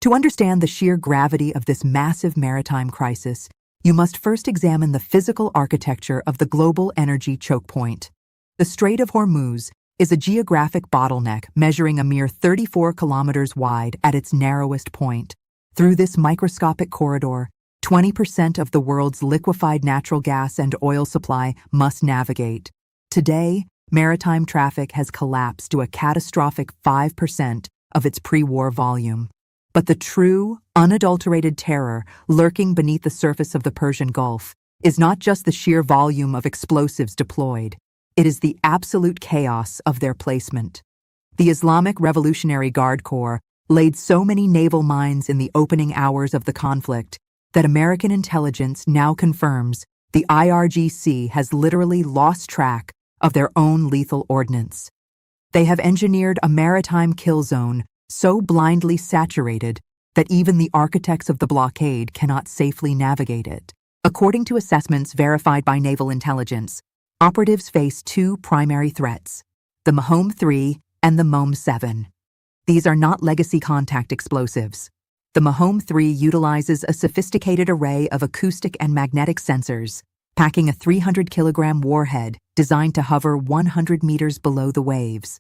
To understand the sheer gravity of this massive maritime crisis, you must first examine the physical architecture of the global energy choke point. The Strait of Hormuz is a geographic bottleneck measuring a mere 34 kilometers wide at its narrowest point. Through this microscopic corridor, 20% of the world's liquefied natural gas and oil supply must navigate. Today, maritime traffic has collapsed to a catastrophic 5% of its pre-war volume. But the true, unadulterated terror lurking beneath the surface of the Persian Gulf is not just the sheer volume of explosives deployed. It is the absolute chaos of their placement. The Islamic Revolutionary Guard Corps laid so many naval mines in the opening hours of the conflict that American intelligence now confirms the IRGC has literally lost track of their own lethal ordnance. They have engineered a maritime kill zone so blindly saturated that even the architects of the blockade cannot safely navigate it. According to assessments verified by naval intelligence, operatives face two primary threats: the Mahom 3 and the Mohom 7. These are not legacy contact explosives. The Mahom 3 utilizes a sophisticated array of acoustic and magnetic sensors, packing a 300-kilogram warhead designed to hover 100 meters below the waves.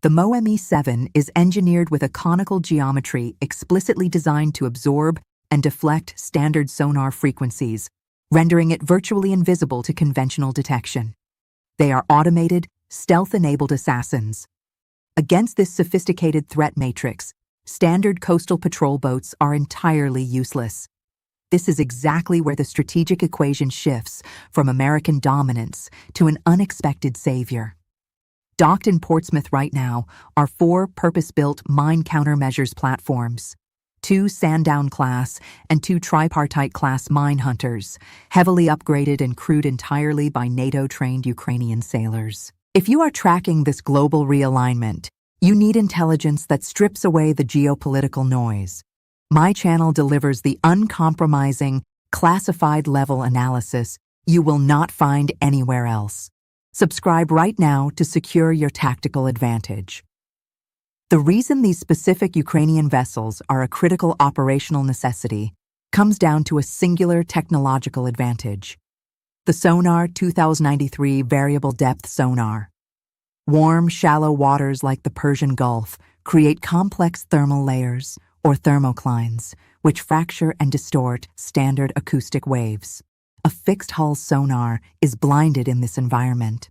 The Mohom 7 is engineered with a conical geometry explicitly designed to absorb and deflect standard sonar frequencies, rendering it virtually invisible to conventional detection. They are automated, stealth-enabled assassins. Against this sophisticated threat matrix, standard coastal patrol boats are entirely useless. This is exactly where the strategic equation shifts from American dominance to an unexpected savior. Docked in Portsmouth right now are 4 purpose-built mine countermeasures platforms, 2 Sandown-class and 2 tripartite-class minehunters, heavily upgraded and crewed entirely by NATO-trained Ukrainian sailors. If you are tracking this global realignment, you need intelligence that strips away the geopolitical noise. My channel delivers the uncompromising, classified-level analysis you will not find anywhere else. Subscribe right now to secure your tactical advantage. The reason these specific Ukrainian vessels are a critical operational necessity comes down to a singular technological advantage: the Sonar 2093 variable depth sonar. Warm, shallow waters like the Persian Gulf create complex thermal layers, or thermoclines, which fracture and distort standard acoustic waves. A fixed-hull sonar is blinded in this environment.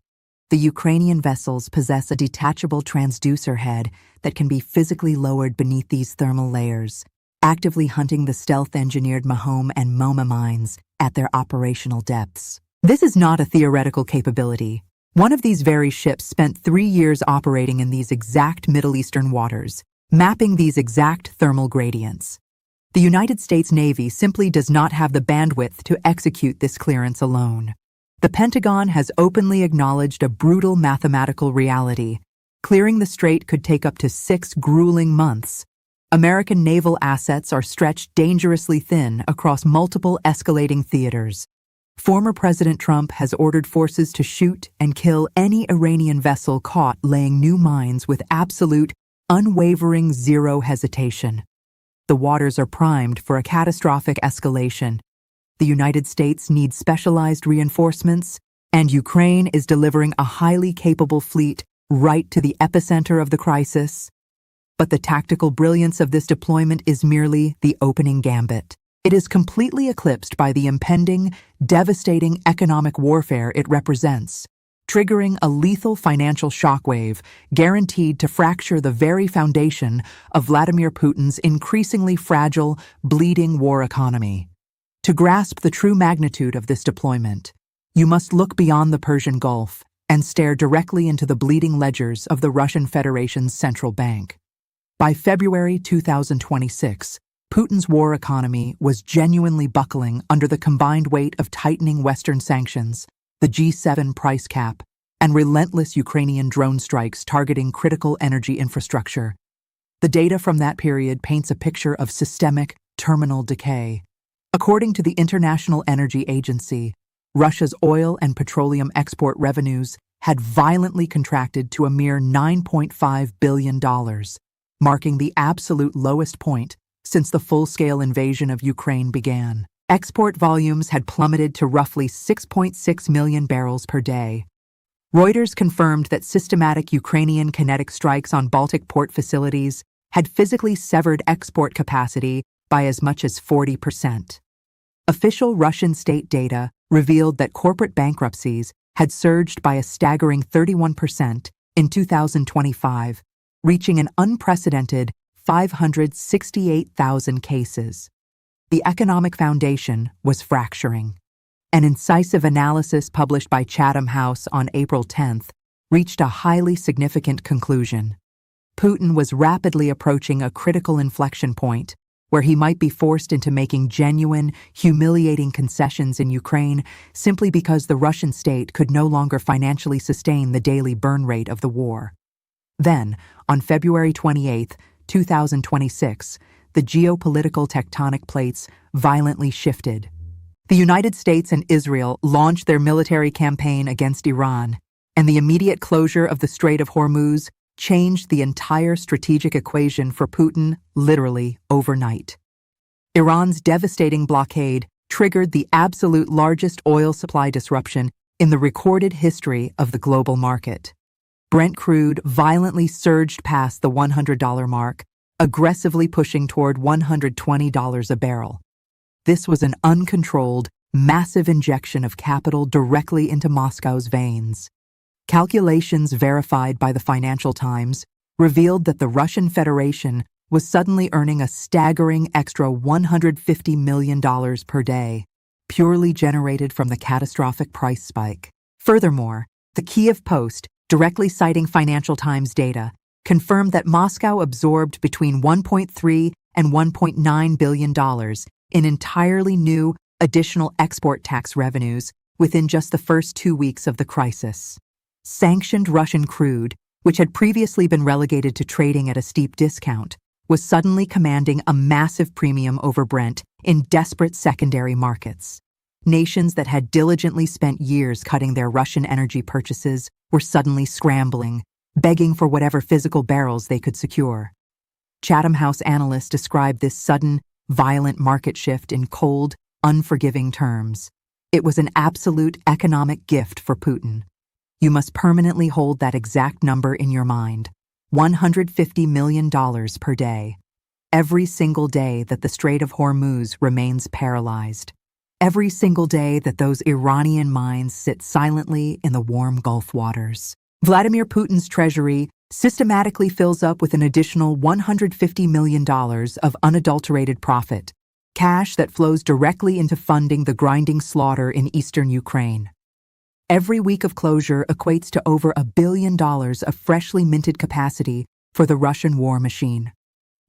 The Ukrainian vessels possess a detachable transducer head that can be physically lowered beneath these thermal layers, actively hunting the stealth-engineered Mahom and Mohom mines at their operational depths. This is not a theoretical capability. One of these very ships spent 3 years operating in these exact Middle Eastern waters, mapping these exact thermal gradients. The United States Navy simply does not have the bandwidth to execute this clearance alone. The Pentagon has openly acknowledged a brutal mathematical reality. Clearing the strait could take up to 6 grueling months. American naval assets are stretched dangerously thin across multiple escalating theaters. Former President Trump has ordered forces to shoot and kill any Iranian vessel caught laying new mines with absolute, unwavering zero hesitation. The waters are primed for a catastrophic escalation. The United States needs specialized reinforcements, and Ukraine is delivering a highly capable fleet right to the epicenter of the crisis. But the tactical brilliance of this deployment is merely the opening gambit. It is completely eclipsed by the impending, devastating economic warfare it represents, triggering a lethal financial shockwave guaranteed to fracture the very foundation of Vladimir Putin's increasingly fragile, bleeding war economy. To grasp the true magnitude of this deployment, you must look beyond the Persian Gulf and stare directly into the bleeding ledgers of the Russian Federation's central bank. By February 2026, Putin's war economy was genuinely buckling under the combined weight of tightening Western sanctions, the G7 price cap, and relentless Ukrainian drone strikes targeting critical energy infrastructure. The data from that period paints a picture of systemic, terminal decay. According to the International Energy Agency, Russia's oil and petroleum export revenues had violently contracted to a mere $9.5 billion, marking the absolute lowest point since the full-scale invasion of Ukraine began. Export volumes had plummeted to roughly 6.6 million barrels per day. Reuters confirmed that systematic Ukrainian kinetic strikes on Baltic port facilities had physically severed export capacity by as much as 40%. Official Russian state data revealed that corporate bankruptcies had surged by a staggering 31% in 2025, reaching an unprecedented 568,000 cases. The economic foundation was fracturing. An incisive analysis published by Chatham House on April 10th reached a highly significant conclusion. Putin was rapidly approaching a critical inflection point where he might be forced into making genuine, humiliating concessions in Ukraine simply because the Russian state could no longer financially sustain the daily burn rate of the war. Then, on February 28, 2026, the geopolitical tectonic plates violently shifted. The United States and Israel launched their military campaign against Iran, and the immediate closure of the Strait of Hormuz changed the entire strategic equation for Putin literally overnight. Iran's devastating blockade triggered the absolute largest oil supply disruption in the recorded history of the global market. Brent crude violently surged past the $100 mark, aggressively pushing toward $120 a barrel. This was an uncontrolled, massive injection of capital directly into Moscow's veins. Calculations verified by the Financial Times revealed that the Russian Federation was suddenly earning a staggering extra $150 million per day, purely generated from the catastrophic price spike. Furthermore, the Kiev Post, directly citing Financial Times data, confirmed that Moscow absorbed between $1.3 and $1.9 billion in entirely new, additional export tax revenues within just the first 2 weeks of the crisis. Sanctioned Russian crude, which had previously been relegated to trading at a steep discount, was suddenly commanding a massive premium over Brent in desperate secondary markets. Nations that had diligently spent years cutting their Russian energy purchases were suddenly scrambling, begging for whatever physical barrels they could secure. Chatham House analysts described this sudden, violent market shift in cold, unforgiving terms. It was an absolute economic gift for Putin. You must permanently hold that exact number in your mind: $150 million per day. Every single day that the Strait of Hormuz remains paralyzed. Every single day that those Iranian mines sit silently in the warm Gulf waters. Vladimir Putin's treasury systematically fills up with an additional $150 million of unadulterated profit, cash that flows directly into funding the grinding slaughter in eastern Ukraine. Every week of closure equates to over $1 billion of freshly minted capacity for the Russian war machine.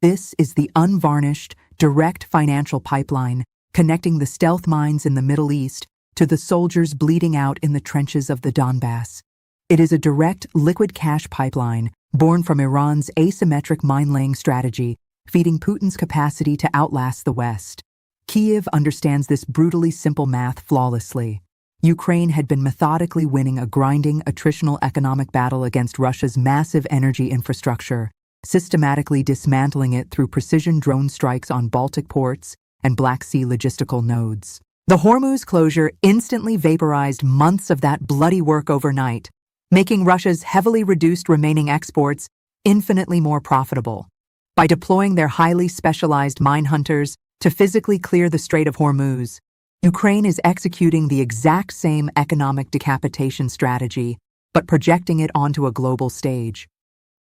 This is the unvarnished, direct financial pipeline connecting the stealth mines in the Middle East to the soldiers bleeding out in the trenches of the Donbass. It is a direct liquid cash pipeline born from Iran's asymmetric mine-laying strategy, feeding Putin's capacity to outlast the West. Kyiv understands this brutally simple math flawlessly. Ukraine had been methodically winning a grinding, attritional economic battle against Russia's massive energy infrastructure, systematically dismantling it through precision drone strikes on Baltic ports and Black Sea logistical nodes. The Hormuz closure instantly vaporized months of that bloody work overnight, making Russia's heavily reduced remaining exports infinitely more profitable. By deploying their highly specialized minehunters to physically clear the Strait of Hormuz, Ukraine is executing the exact same economic decapitation strategy, but projecting it onto a global stage.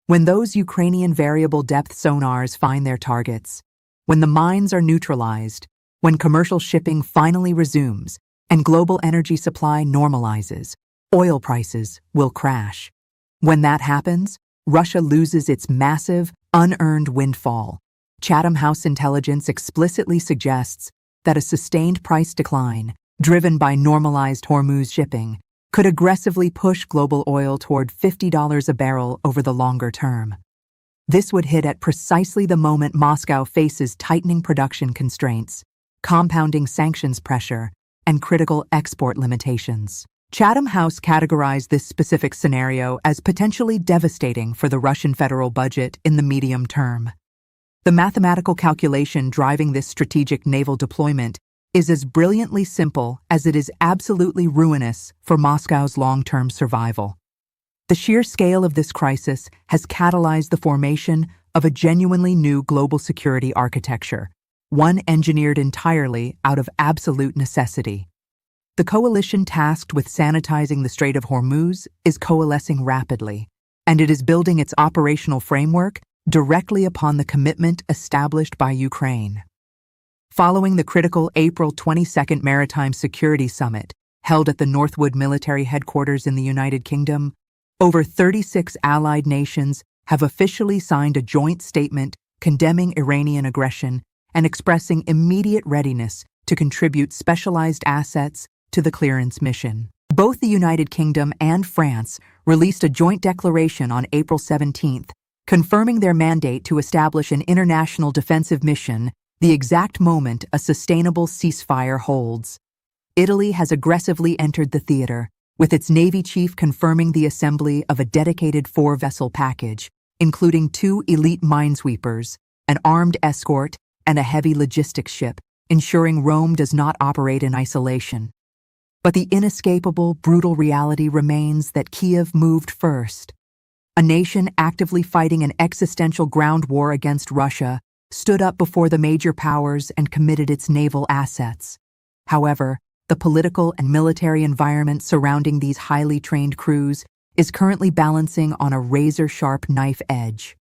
When those Ukrainian variable depth sonars find their targets, when the mines are neutralized, when commercial shipping finally resumes, and global energy supply normalizes, oil prices will crash. When that happens, Russia loses its massive, unearned windfall. Chatham House intelligence explicitly suggests that a sustained price decline, driven by normalized Hormuz shipping, could aggressively push global oil toward $50 a barrel over the longer term. This would hit at precisely the moment Moscow faces tightening production constraints, compounding sanctions pressure, and critical export limitations. Chatham House categorized this specific scenario as potentially devastating for the Russian federal budget in the medium term. The mathematical calculation driving this strategic naval deployment is as brilliantly simple as it is absolutely ruinous for Moscow's long-term survival. The sheer scale of this crisis has catalyzed the formation of a genuinely new global security architecture, one engineered entirely out of absolute necessity. The coalition tasked with sanitizing the Strait of Hormuz is coalescing rapidly, and it is building its operational framework directly upon the commitment established by Ukraine. Following the critical April 22 Maritime Security Summit held at the Northwood Military Headquarters in the United Kingdom, over 36 allied nations have officially signed a joint statement condemning Iranian aggression and expressing immediate readiness to contribute specialized assets to the clearance mission. Both the United Kingdom and France released a joint declaration on April 17th, confirming their mandate to establish an international defensive mission the exact moment a sustainable ceasefire holds. Italy has aggressively entered the theater, with its Navy chief confirming the assembly of a dedicated 4-vessel package, including 2 elite minesweepers, an armed escort, and a heavy logistics ship, ensuring Rome does not operate in isolation. But the inescapable, brutal reality remains that Kiev moved first. A nation actively fighting an existential ground war against Russia stood up before the major powers and committed its naval assets. However, the political and military environment surrounding these highly trained crews is currently balancing on a razor-sharp knife edge.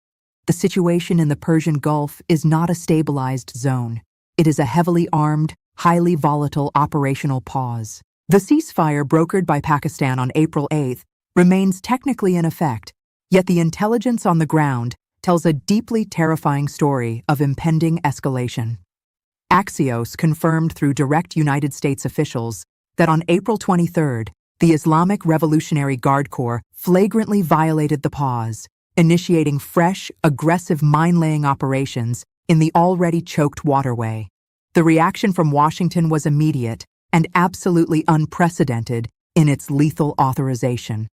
The situation in the Persian Gulf is not a stabilized zone. It is a heavily armed, highly volatile operational pause. The ceasefire brokered by Pakistan on April 8th remains technically in effect, yet the intelligence on the ground tells a deeply terrifying story of impending escalation. Axios confirmed through direct United States officials that on April 23rd, the Islamic Revolutionary Guard Corps flagrantly violated the pause, initiating fresh, aggressive mine-laying operations in the already choked waterway. The reaction from Washington was immediate and absolutely unprecedented in its lethal authorization.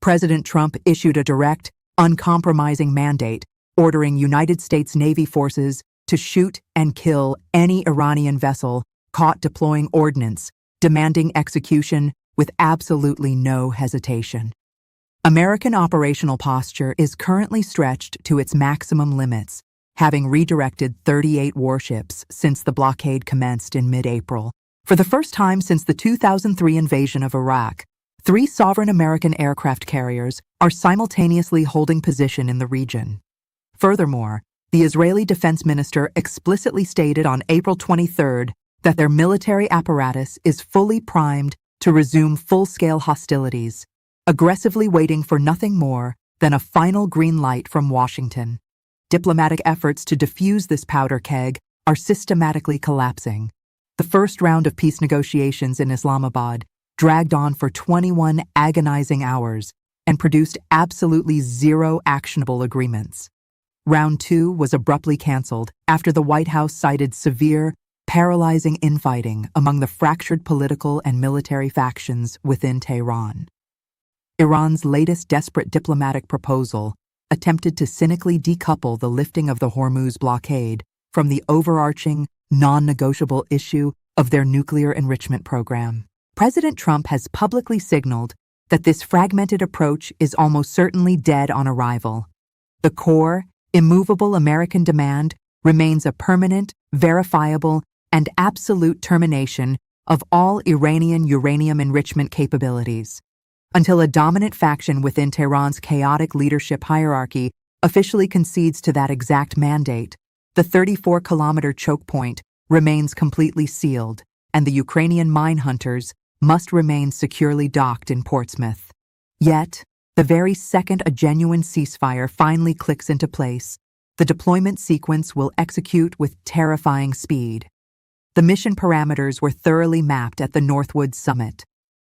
President Trump issued a direct, uncompromising mandate ordering United States Navy forces to shoot and kill any Iranian vessel caught deploying ordnance, demanding execution with absolutely no hesitation. American operational posture is currently stretched to its maximum limits, having redirected 38 warships since the blockade commenced in mid-April. For the first time since the 2003 invasion of Iraq, 3 sovereign American aircraft carriers are simultaneously holding position in the region. Furthermore, the Israeli defense minister explicitly stated on April 23rd that their military apparatus is fully primed to resume full-scale hostilities, aggressively waiting for nothing more than a final green light from Washington. Diplomatic efforts to defuse this powder keg are systematically collapsing. The first round of peace negotiations in Islamabad dragged on for 21 agonizing hours and produced absolutely zero actionable agreements. Round 2 was abruptly canceled after the White House cited severe, paralyzing infighting among the fractured political and military factions within Tehran. Iran's latest desperate diplomatic proposal attempted to cynically decouple the lifting of the Hormuz blockade from the overarching, non-negotiable issue of their nuclear enrichment program. President Trump has publicly signaled that this fragmented approach is almost certainly dead on arrival. The core, immovable American demand remains a permanent, verifiable, and absolute termination of all Iranian uranium enrichment capabilities. Until a dominant faction within Tehran's chaotic leadership hierarchy officially concedes to that exact mandate, the 34-kilometer choke point remains completely sealed, and the Ukrainian minehunters must remain securely docked in Portsmouth. Yet, the very second a genuine ceasefire finally clicks into place, the deployment sequence will execute with terrifying speed. The mission parameters were thoroughly mapped at the Northwood Summit.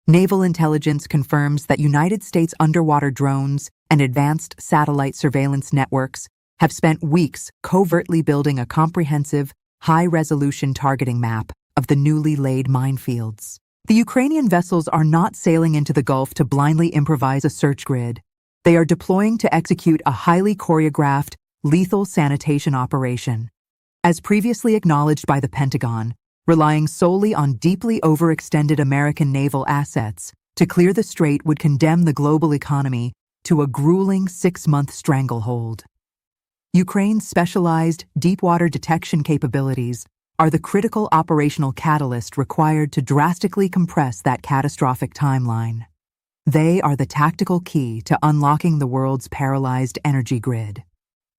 Naval intelligence confirms that United States underwater drones and advanced satellite surveillance networks have spent weeks covertly building a comprehensive, high-resolution targeting map of the newly laid minefields. The Ukrainian vessels are not sailing into the Gulf to blindly improvise a search grid. They are deploying to execute a highly choreographed, lethal sanitation operation. As previously acknowledged by the Pentagon, relying solely on deeply overextended American naval assets to clear the strait would condemn the global economy to a grueling 6-month stranglehold. Ukraine's specialized deep-water detection capabilities are the critical operational catalyst required to drastically compress that catastrophic timeline. They are the tactical key to unlocking the world's paralyzed energy grid.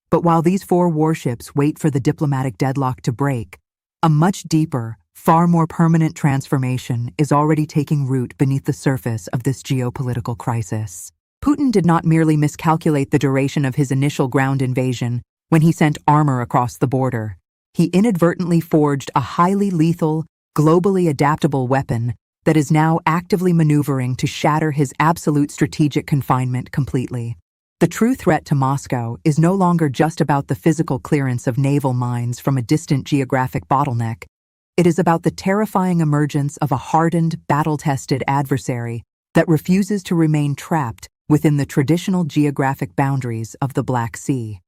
But while these 4 warships wait for the diplomatic deadlock to break, a much deeper, far more permanent transformation is already taking root beneath the surface of this geopolitical crisis. Putin did not merely miscalculate the duration of his initial ground invasion when he sent armor across the border. He inadvertently forged a highly lethal, globally adaptable weapon that is now actively maneuvering to shatter his absolute strategic confinement completely. The true threat to Moscow is no longer just about the physical clearance of naval mines from a distant geographic bottleneck. It is about the terrifying emergence of a hardened, battle-tested adversary that refuses to remain trapped within the traditional geographic boundaries of the Black Sea.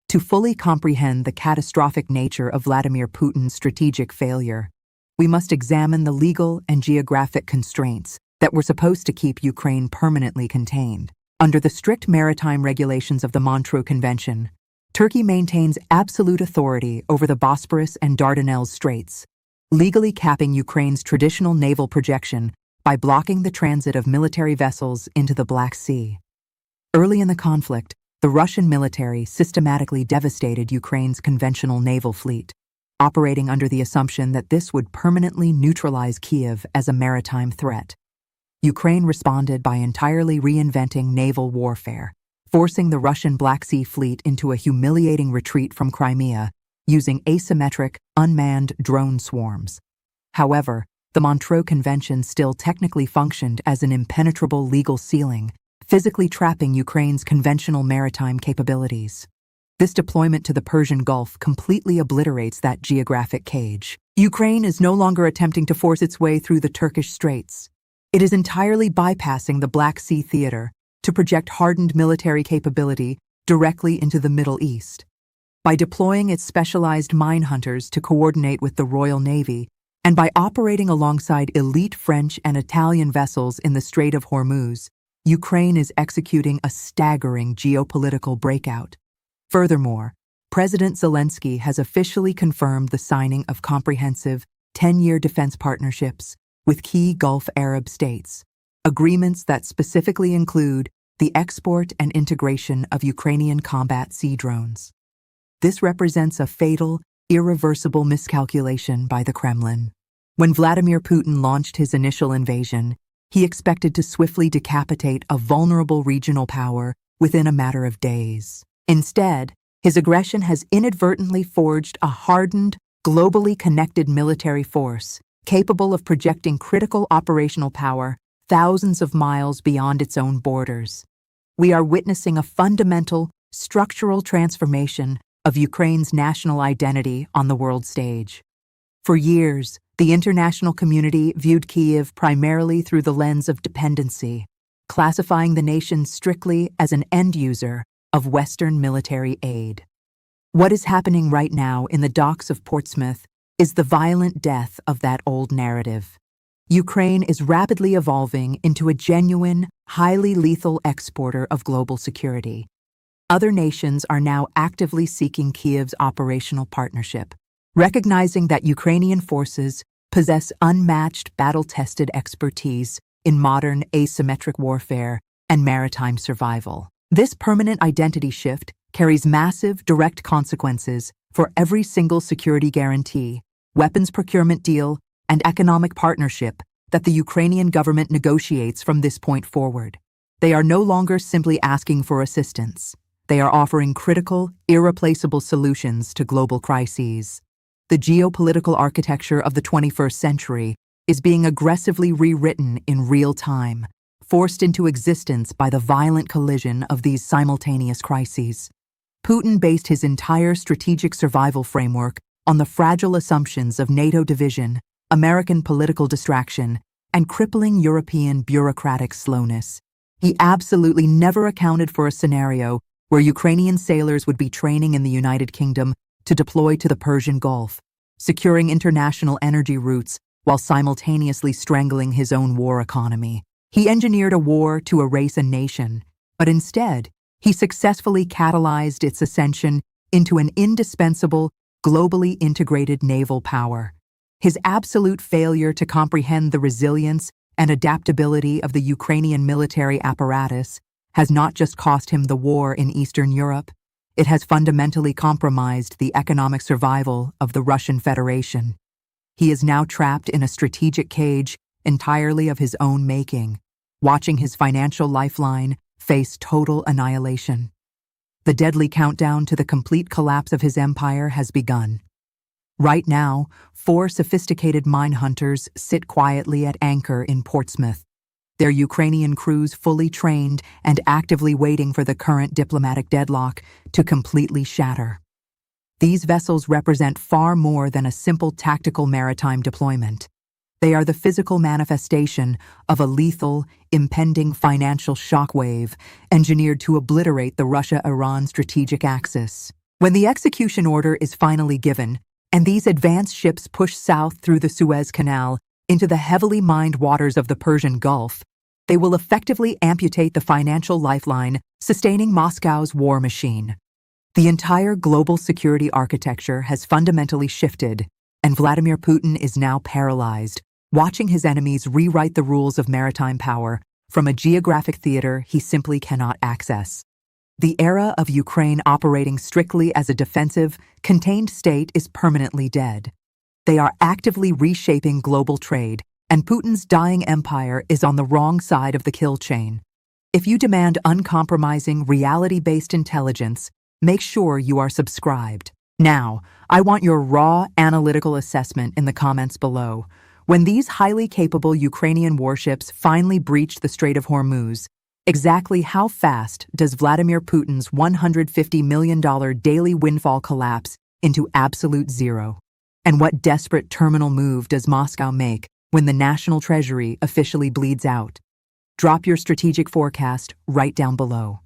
To fully comprehend the catastrophic nature of Vladimir Putin's strategic failure, we must examine the legal and geographic constraints that were supposed to keep Ukraine permanently contained. Under the strict maritime regulations of the Montreux Convention, Turkey maintains absolute authority over the Bosporus and Dardanelles Straits, legally capping Ukraine's traditional naval projection by blocking the transit of military vessels into the Black Sea. Early in the conflict, the Russian military systematically devastated Ukraine's conventional naval fleet, operating under the assumption that this would permanently neutralize Kiev as a maritime threat. Ukraine responded by entirely reinventing naval warfare, forcing the Russian Black Sea Fleet into a humiliating retreat from Crimea using asymmetric, unmanned drone swarms. However, the Montreux Convention still technically functioned as an impenetrable legal ceiling, physically trapping Ukraine's conventional maritime capabilities. This deployment to the Persian Gulf completely obliterates that geographic cage. Ukraine is no longer attempting to force its way through the Turkish Straits. It is entirely bypassing the Black Sea theater to project hardened military capability directly into the Middle East. By deploying its specialized minehunters to coordinate with the Royal Navy, and by operating alongside elite French and Italian vessels in the Strait of Hormuz, Ukraine is executing a staggering geopolitical breakout. Furthermore, President Zelensky has officially confirmed the signing of comprehensive 10-year defense partnerships with key Gulf Arab states, agreements that specifically include the export and integration of Ukrainian combat sea drones. This represents a fatal, irreversible miscalculation by the Kremlin. When Vladimir Putin launched his initial invasion, he expected to swiftly decapitate a vulnerable regional power within a matter of days. Instead, his aggression has inadvertently forged a hardened, globally connected military force capable of projecting critical operational power thousands of miles beyond its own borders. We are witnessing a fundamental, structural transformation of Ukraine's national identity on the world stage. For years, the international community viewed Kyiv primarily through the lens of dependency, classifying the nation strictly as an end user of Western military aid. What is happening right now in the docks of Portsmouth is the violent death of that old narrative. Ukraine is rapidly evolving into a genuine, highly lethal exporter of global security. Other nations are now actively seeking Kyiv's operational partnership, recognizing that Ukrainian forces possess unmatched battle-tested expertise in modern asymmetric warfare and maritime survival. This permanent identity shift carries massive direct consequences for every single security guarantee, weapons procurement deal, and economic partnership that the Ukrainian government negotiates from this point forward. They are no longer simply asking for assistance. They are offering critical, irreplaceable solutions to global crises. The geopolitical architecture of the 21st century is being aggressively rewritten in real time, forced into existence by the violent collision of these simultaneous crises. Putin based his entire strategic survival framework on the fragile assumptions of NATO division, American political distraction, and crippling European bureaucratic slowness. He absolutely never accounted for a scenario where Ukrainian sailors would be training in the United Kingdom to deploy to the Persian Gulf, securing international energy routes while simultaneously strangling his own war economy. He engineered a war to erase a nation, but instead, he successfully catalyzed its ascension into an indispensable, globally integrated naval power. His absolute failure to comprehend the resilience and adaptability of the Ukrainian military apparatus has not just cost him the war in Eastern Europe, it has fundamentally compromised the economic survival of the Russian Federation. He is now trapped in a strategic cage entirely of his own making, watching his financial lifeline face total annihilation. The deadly countdown to the complete collapse of his empire has begun. Right now, 4 sophisticated minehunters sit quietly at anchor in Portsmouth, their Ukrainian crews fully trained and actively waiting for the current diplomatic deadlock to completely shatter. These vessels represent far more than a simple tactical maritime deployment. They are the physical manifestation of a lethal, impending financial shockwave engineered to obliterate the Russia-Iran strategic axis. When the execution order is finally given, and these advanced ships push south through the Suez Canal into the heavily mined waters of the Persian Gulf, they will effectively amputate the financial lifeline sustaining Moscow's war machine. The entire global security architecture has fundamentally shifted, and Vladimir Putin is now paralyzed, watching his enemies rewrite the rules of maritime power from a geographic theater he simply cannot access. The era of Ukraine operating strictly as a defensive, contained state is permanently dead. They are actively reshaping global trade, and Putin's dying empire is on the wrong side of the kill chain. If you demand uncompromising, reality-based intelligence, make sure you are subscribed. Now, I want your raw, analytical assessment in the comments below. When these highly capable Ukrainian warships finally breach the Strait of Hormuz, exactly how fast does Vladimir Putin's $150 million daily windfall collapse into absolute zero? And what desperate terminal move does Moscow make when the national treasury officially bleeds out? Drop your strategic forecast right down below.